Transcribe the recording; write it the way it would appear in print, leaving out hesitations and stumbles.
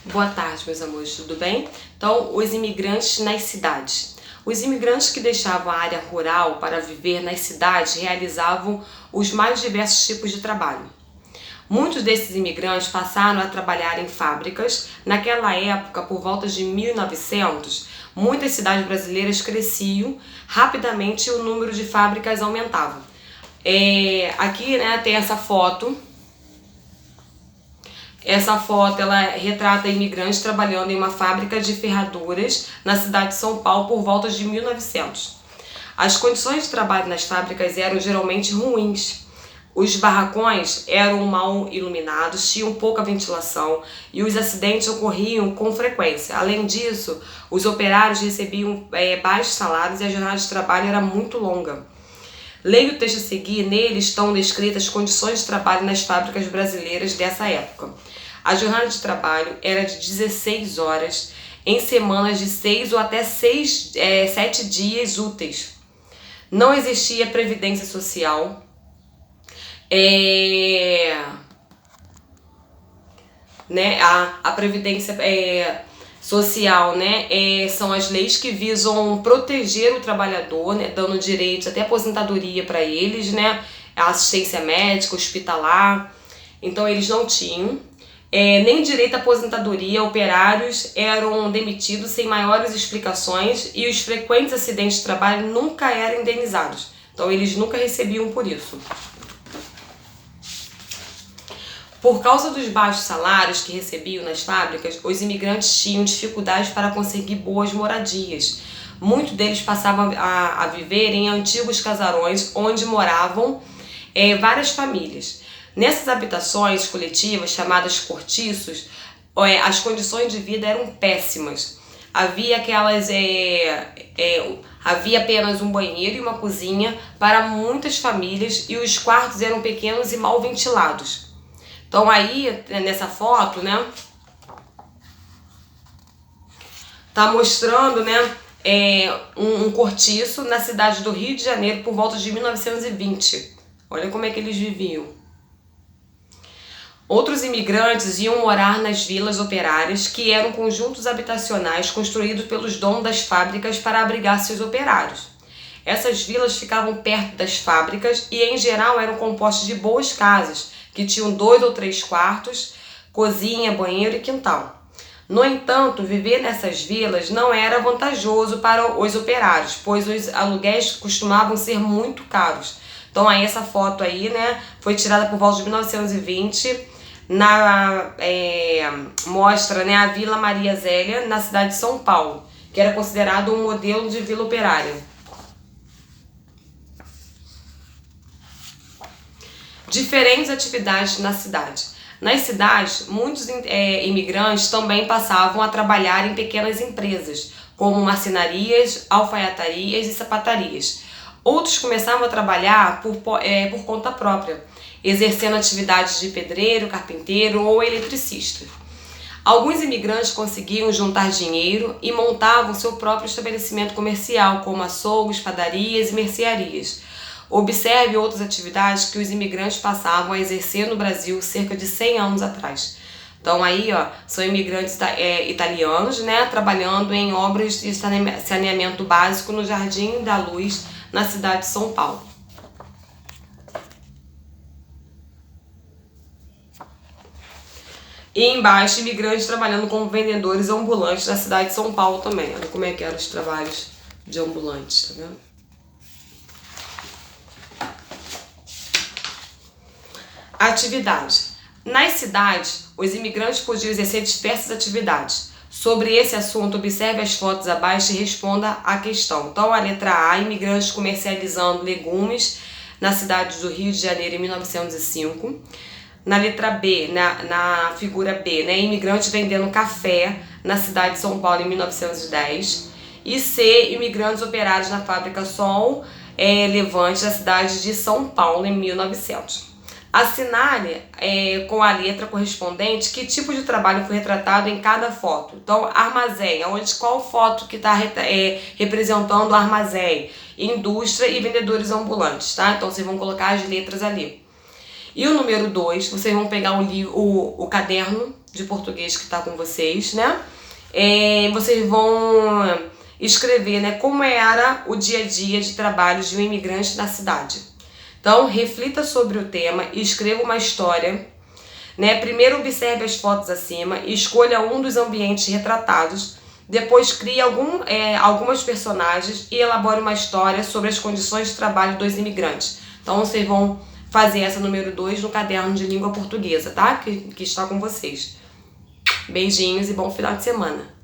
Boa tarde, meus amores, tudo bem? Então, os imigrantes nas cidades. Os imigrantes que deixavam a área rural para viver nas cidades realizavam os mais diversos tipos de trabalho. Muitos desses imigrantes passaram a trabalhar em fábricas. Naquela época, por volta de 1900, muitas cidades brasileiras cresciam rapidamente e o número de fábricas aumentava. Aqui, tem essa foto. Essa foto ela retrata imigrantes trabalhando em uma fábrica de ferraduras na cidade de São Paulo por volta de 1900. As condições de trabalho nas fábricas eram geralmente ruins. Os barracões eram mal iluminados, tinham pouca ventilação e os acidentes ocorriam com frequência. Além disso, os operários recebiam baixos salários e a jornada de trabalho era muito longa. Leia o texto a seguir, nele estão descritas as condições de trabalho nas fábricas brasileiras dessa época. A jornada de trabalho era de 16 horas, em semanas de 6 ou até 7 dias úteis. Não existia previdência social. A previdência social, são as leis que visam proteger o trabalhador, dando direitos até aposentadoria para eles, assistência médica, hospitalar. Então eles não tinham nem direito à aposentadoria. Operários eram demitidos sem maiores explicações e os frequentes acidentes de trabalho nunca eram indenizados. Então eles nunca recebiam por isso. Por causa dos baixos salários que recebiam nas fábricas, os imigrantes tinham dificuldades para conseguir boas moradias. Muitos deles passavam a viver em antigos casarões onde moravam várias famílias. Nessas habitações coletivas, chamadas cortiços, as condições de vida eram péssimas. Havia apenas um banheiro e uma cozinha para muitas famílias e os quartos eram pequenos e mal ventilados. Então aí, nessa foto, tá mostrando, um cortiço na cidade do Rio de Janeiro por volta de 1920. Olha como é que eles viviam. Outros imigrantes iam morar nas vilas operárias, que eram conjuntos habitacionais construídos pelos donos das fábricas para abrigar seus operários. Essas vilas ficavam perto das fábricas e, em geral, eram compostas de boas casas, que tinham 2 ou 3 quartos, cozinha, banheiro e quintal. No entanto, viver nessas vilas não era vantajoso para os operários, pois os aluguéis costumavam ser muito caros. Então aí essa foto aí, foi tirada por volta de 1920, mostra a Vila Maria Zélia, na cidade de São Paulo, que era considerado um modelo de vila operária. Diferentes atividades na cidade. Nas cidades, muitos imigrantes também passavam a trabalhar em pequenas empresas, como marcenarias, alfaiatarias e sapatarias. Outros começavam a trabalhar por conta própria, exercendo atividades de pedreiro, carpinteiro ou eletricista. Alguns imigrantes conseguiam juntar dinheiro e montavam seu próprio estabelecimento comercial, como açougues, padarias e mercearias. Observe outras atividades que os imigrantes passavam a exercer no Brasil cerca de 100 anos atrás. Então aí, são imigrantes italianos, trabalhando em obras de saneamento básico no Jardim da Luz, na cidade de São Paulo. E embaixo, imigrantes trabalhando como vendedores ambulantes na cidade de São Paulo também. Olha como é que eram os trabalhos de ambulantes, tá vendo? Atividade. Nas cidades, os imigrantes podiam exercer diversas atividades. Sobre esse assunto, observe as fotos abaixo e responda à questão. Então, a letra A, imigrantes comercializando legumes na cidade do Rio de Janeiro em 1905. Na letra B, na figura B, imigrantes vendendo café na cidade de São Paulo em 1910. E C, imigrantes operários na fábrica Sol Levante na cidade de São Paulo em 1900. Assinale com a letra correspondente que tipo de trabalho foi retratado em cada foto. Então, armazém, qual foto que está representando o armazém, indústria e vendedores ambulantes, tá? Então, vocês vão colocar as letras ali. E o número 2, vocês vão pegar o caderno de português que está com vocês, né? Vocês vão escrever, né, como era o dia a dia de trabalho de um imigrante na cidade. Então, reflita sobre o tema e escreva uma história, né? Primeiro observe as fotos acima e escolha um dos ambientes retratados. Depois crie algumas personagens e elabore uma história sobre as condições de trabalho dos imigrantes. Então, vocês vão fazer essa número 2 no caderno de língua portuguesa, tá? Que está com vocês. Beijinhos e bom final de semana.